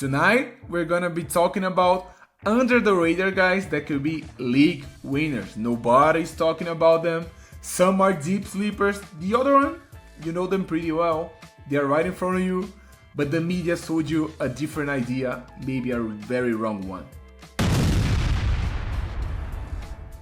Tonight, we're gonna be talking about under the radar guys that could be league winners. Nobody's talking about them. Some are deep sleepers. The other one, you know them pretty well. They are right in front of you, but the media sold you a different idea, maybe a very wrong one.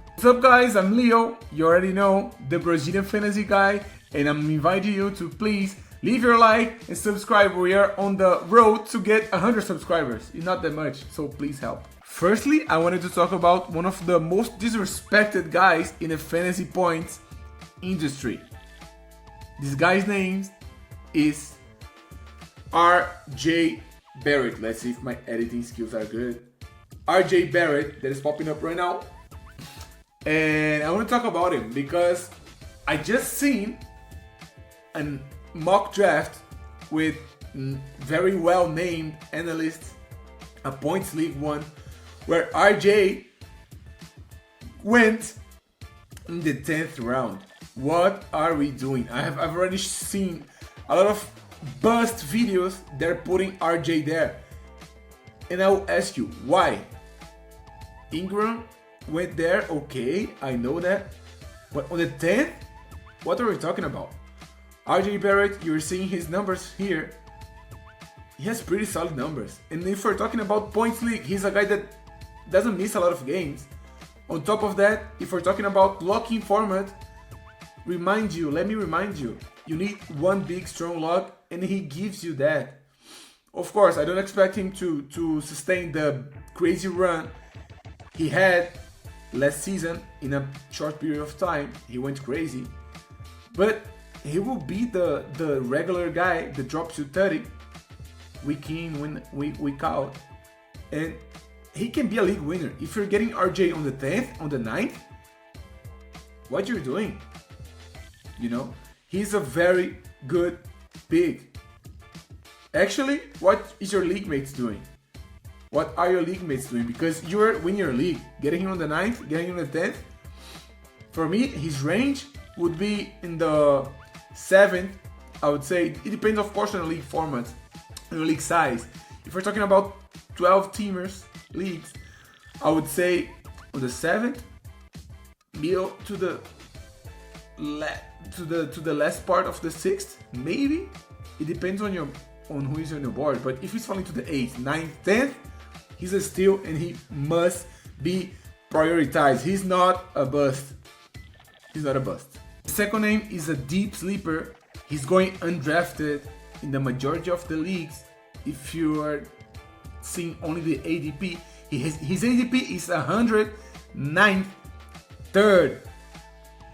What's up guys, I'm Leo, you already know, the Brazilian fantasy guy, and I'm inviting you to please leave your like and subscribe. We are on the road to get 100 subscribers. It's not that much, so please help. Firstly, I wanted to talk about one of the most disrespected guys in the fantasy points industry. This guy's name is RJ Barrett. Let's see if my editing skills are good. RJ Barrett, that is popping up right now. And I want to talk about him because I just seen a mock draft with very well named analysts, a points league one, where RJ went in the 10th round. What are we doing? I've already seen a lot of bust videos. They're putting RJ there, and I will ask you why. Ingram went there, okay, I know that, but on the 10th, what are we talking about? RJ Barrett, you're seeing his numbers here. He has pretty solid numbers, and if we're talking about points league, he's a guy that doesn't miss a lot of games. On top of that, if we're talking about locking format, let me remind you, you need one big strong lock, and he gives you that. Of course, I don't expect him to sustain the crazy run he had last season. In a short period of time, he went crazy, but he will be the regular guy that drops you 30 week in, week out, and he can be a league winner. If you're getting RJ on the 10th, on the 9th, what you're doing? You know, he's a very good pick. Actually, what is your league mates doing? What are your league mates doing? Because you're winning your league. Getting him on the 9th, getting him on the 10th. For me, his range would be in the 7th, I would say. It depends, of course, on the league format, on the league size. If we're talking about 12 teamers leagues, I would say on the 7th, middle to the last part of the 6th, maybe. It depends on who is on your board. But if he's falling to the 8th, 9th, 10th, he's a steal and he must be prioritized. He's not a bust. He's not a bust. The second name is a deep sleeper. He's going undrafted in the majority of the leagues. If you are seeing only the ADP, his ADP is 109th, third,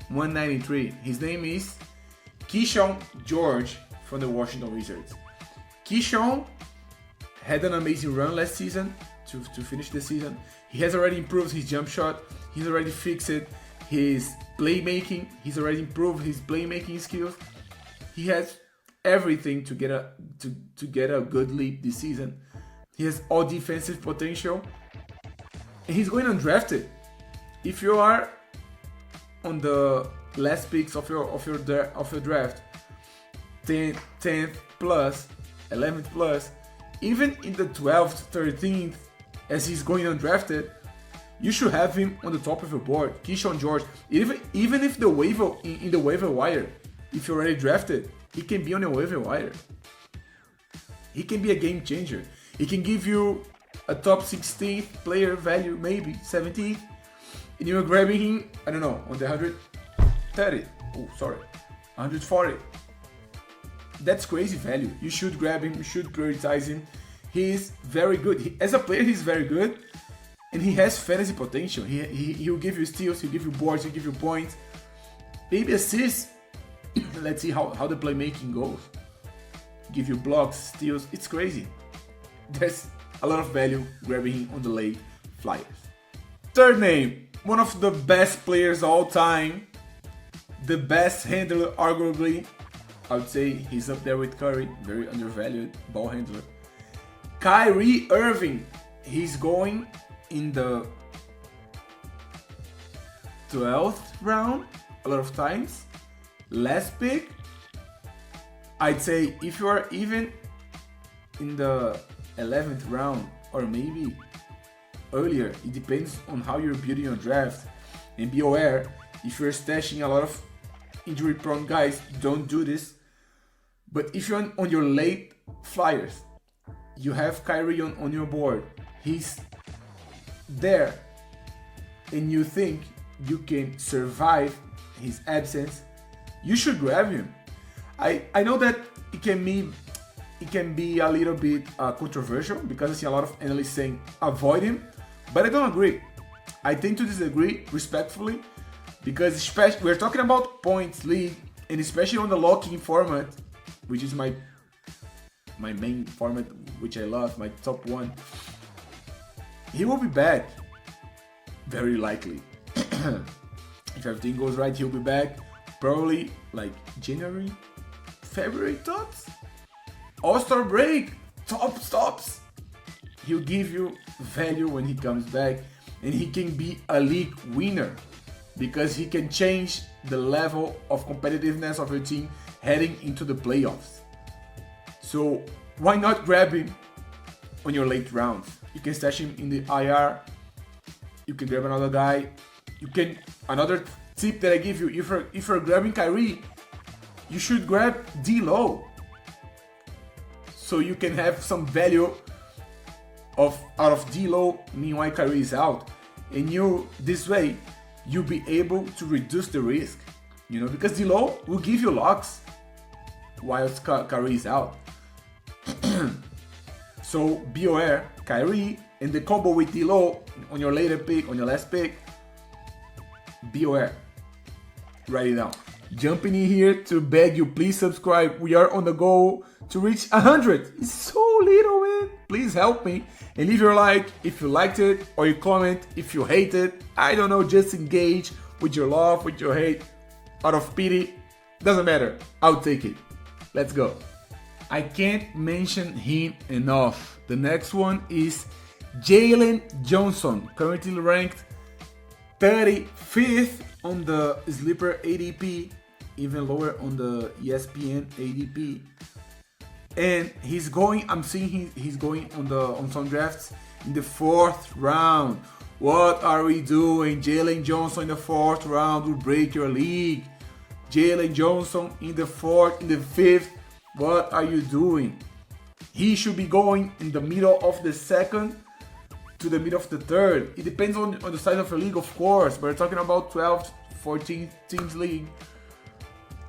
193. His name is Keshon George from the Washington Wizards. Keshon had an amazing run last season to finish the season. He has already improved his jump shot. He's already fixed his playmaking. He's already improved his playmaking skills. He has everything to get a good leap this season. He has all defensive potential, and he's going undrafted. If you are on the last picks of your draft, 10th plus, 11th plus, even in the 12th, 13th, as he's going undrafted, you should have him on the top of your board. Keshon George, even if the waiver in the waiver wire, if you're already drafted, he can be on the waiver wire. He can be a game changer. He can give you a top 16th player value, maybe 17th, and you're grabbing him, I don't know, on the 140. That's crazy value. You should grab him, you should prioritize him. He's very good. As a player, he's very good, and he has fantasy potential. He'll give you steals, he'll give you boards, he'll give you points, maybe assists. Let's see how the playmaking goes. Give you blocks, steals. It's crazy. There's a lot of value grabbing him on the late flyers. Third name, one of the best players of all time, the best handler arguably. I would say he's up there with Curry, very undervalued ball handler. Kyrie Irving, he's going in the 12th round a lot of times. Last pick, I'd say if you are even in the 11th round, or maybe earlier. It depends on how you're building your draft. And be aware, if you're stashing a lot of injury-prone guys, don't do this. But if you're on your late flyers, you have Kyrie on your board, he's there, and you think you can survive his absence, you should grab him. I know that it can be a little bit controversial, because I see a lot of analysts saying avoid him, but I don't agree. I tend to disagree respectfully, because especially we're talking about points league, and especially on the lock-in format, which is my main format, which I love, my top one. He will be back, very likely. If everything goes right, he'll be back probably like January, February tops. All-Star break, top stops. He'll give you value when he comes back, and he can be a league winner because he can change the level of competitiveness of your team heading into the playoffs. So why not grab him on your late rounds? You can stash him in the IR. You can grab another guy. Another tip that I give you, if you're grabbing Kyrie, you should grab D-Lo, so you can have some value out of D-Lo. Meanwhile, Kyrie is out, and this way you'll be able to reduce the risk, because D-Lo will give you locks while Kyrie is out. So be aware, Kyrie and the combo with D-Lo on your later pick, on your last pick. Be aware. Write it down. Jumping in here to beg you, please subscribe. We are on the goal to reach 100. It's so little, man. Please help me and leave your like if you liked it, or you comment if you hate it. I don't know, just engage with your love, with your hate, out of pity. Doesn't matter. I'll take it. Let's go. I can't mention him enough. The next one is Jalen Johnson, currently ranked 35th on the sleeper ADP, even lower on the ESPN ADP. And I'm seeing he's going on some drafts in the 4th round. What are we doing? Jalen Johnson in the 4th round will break your league. Jalen Johnson in the 4th, in the 5th. What are you doing? He should be going in the middle of the 2nd to the middle of the 3rd. It depends on the size of your league, of course. But we're talking about 12, 14 teams league.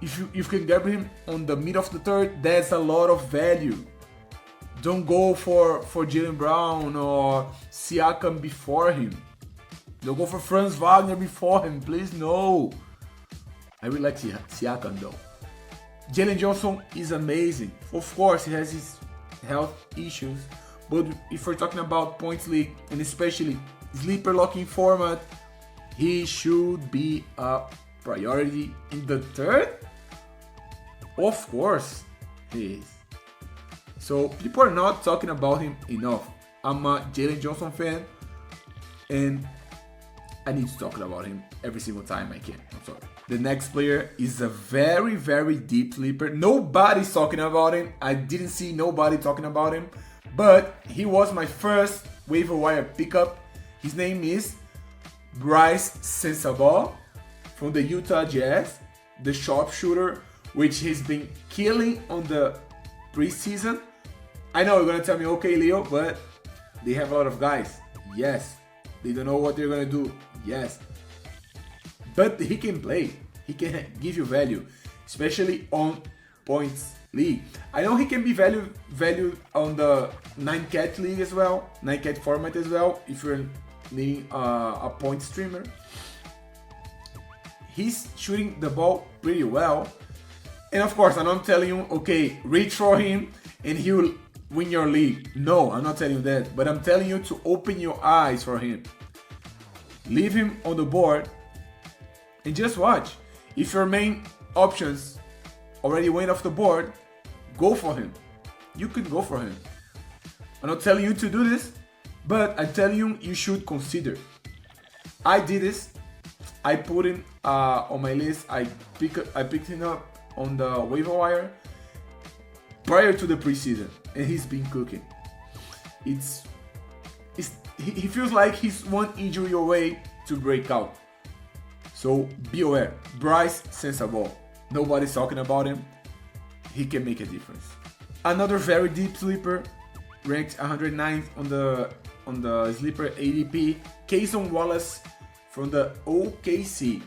If you can grab him on the middle of the 3rd, that's a lot of value. Don't go for Jaylen Brown or Siakam before him. Don't go for Franz Wagner before him, please, no. I really like Siakam though. Jalen Johnson is amazing. Of course, he has his health issues, but if we're talking about points league, and especially sleeper locking format, he should be a priority in the 3rd. Of course, he is. So people are not talking about him enough. I'm a Jalen Johnson fan, and I need to talk about him every single time I can. I'm sorry. The next player is a very, very deep sleeper. Nobody's talking about him. I didn't see nobody talking about him, but he was my first waiver wire pickup. His name is Bryce Sensabaugh from the Utah Jazz, the sharpshooter, which he's been killing on the preseason. I know you're gonna tell me, okay, Leo, but they have a lot of guys. Yes. They don't know what they're gonna do. Yes. But he can play. He can give you value, especially on points league. I know he can be valued on the 9-cat league as well, 9-cat format as well, if you're needing a point streamer. He's shooting the ball pretty well. And of course, I'm not telling you, okay, reach for him and he will win your league. No, I'm not telling you that. But I'm telling you to open your eyes for him. Leave him on the board and just watch. If your main options already went off the board, go for him. You could go for him. I'm not telling you to do this, but I'm telling you, you should consider. I did this. I put him on my list. I picked him up on the waiver wire prior to the preseason, and he's been cooking. he feels like he's one injury away to break out. So be aware. Bryce Sensabaugh. Nobody's talking about him. He can make a difference. Another very deep sleeper, ranked 109th on the sleeper ADP, Cason Wallace from the OKC.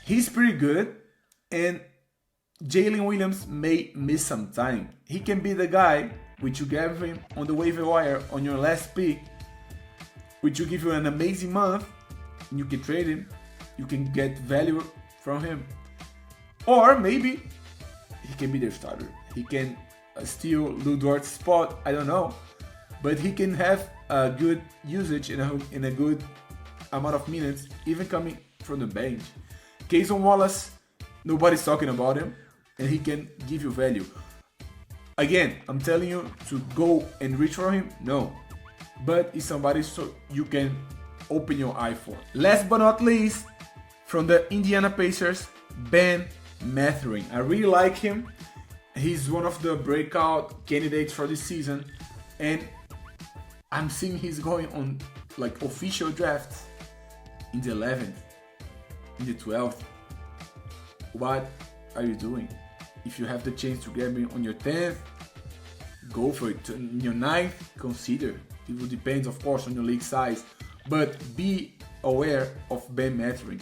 He's pretty good, and Jalen Williams may miss some time. He can be the guy which you grab him on the waiver wire on your last pick, which will give you an amazing month, and you can trade him. You can get value from him. Or maybe he can be their starter. He can steal Lu Dort's spot, I don't know. But he can have a good usage in a good amount of minutes, even coming from the bench. Cason Wallace, nobody's talking about him, and he can give you value. Again, I'm telling you to go and reach for him, no. But it's somebody so you can open your eye for. Last but not least, from the Indiana Pacers, Ben Mathurin. I really like him. He's one of the breakout candidates for this season, and I'm seeing he's going on like official drafts in the 11th, in the 12th. What are you doing? If you have the chance to grab him on your 10th, go for it. In your 9th, consider. It will depend, of course, on your league size, but be aware of Ben Mathurin.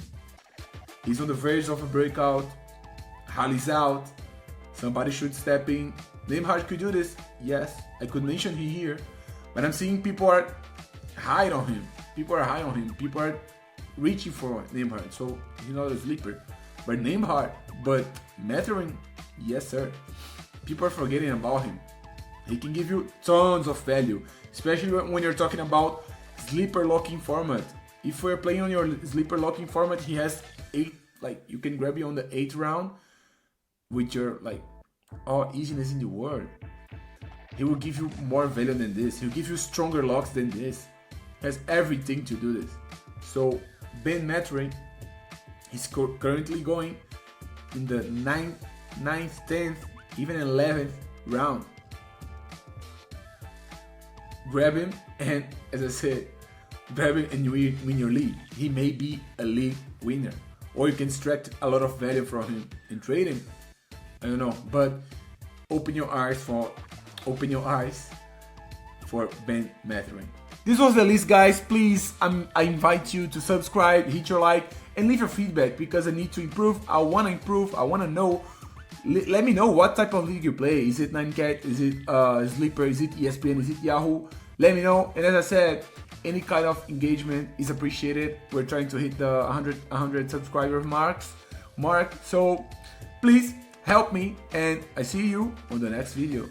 He's on the verge of a breakout. Hallie's out. Somebody should step in. Nembhard could do this. Yes, I could mention him here, but I'm seeing people are high on him. People are reaching for Nembhard, so he's not a sleeper. But Nembhard, but Mathurin, yes sir. People are forgetting about him. He can give you tons of value, especially when you're talking about sleeper locking format. If we're playing on your sleeper locking format, he has 8, like you can grab you on the 8th round with your like all easiness in the world. He will give you more value than this. He'll give you stronger locks than this. He has everything to do this. So Ben Mathurin, he's currently going in the 9th, 10th, even 11th round. Grab him, and as I said, grab him and you win your league. He may be a league winner, or you can extract a lot of value from him and trade him. I don't know, but open your eyes for Ben Mathurin. This was the list, guys. Please, I invite you to subscribe, hit your like, and leave your feedback because I need to improve. I want to improve. I want to know. Let me know what type of league you play. Is it 9cat? Is it Sleeper? Is it ESPN? Is it Yahoo? Let me know. And as I said, any kind of engagement is appreciated. We're trying to hit the 100 subscriber mark. So please help me, and I see you on the next video.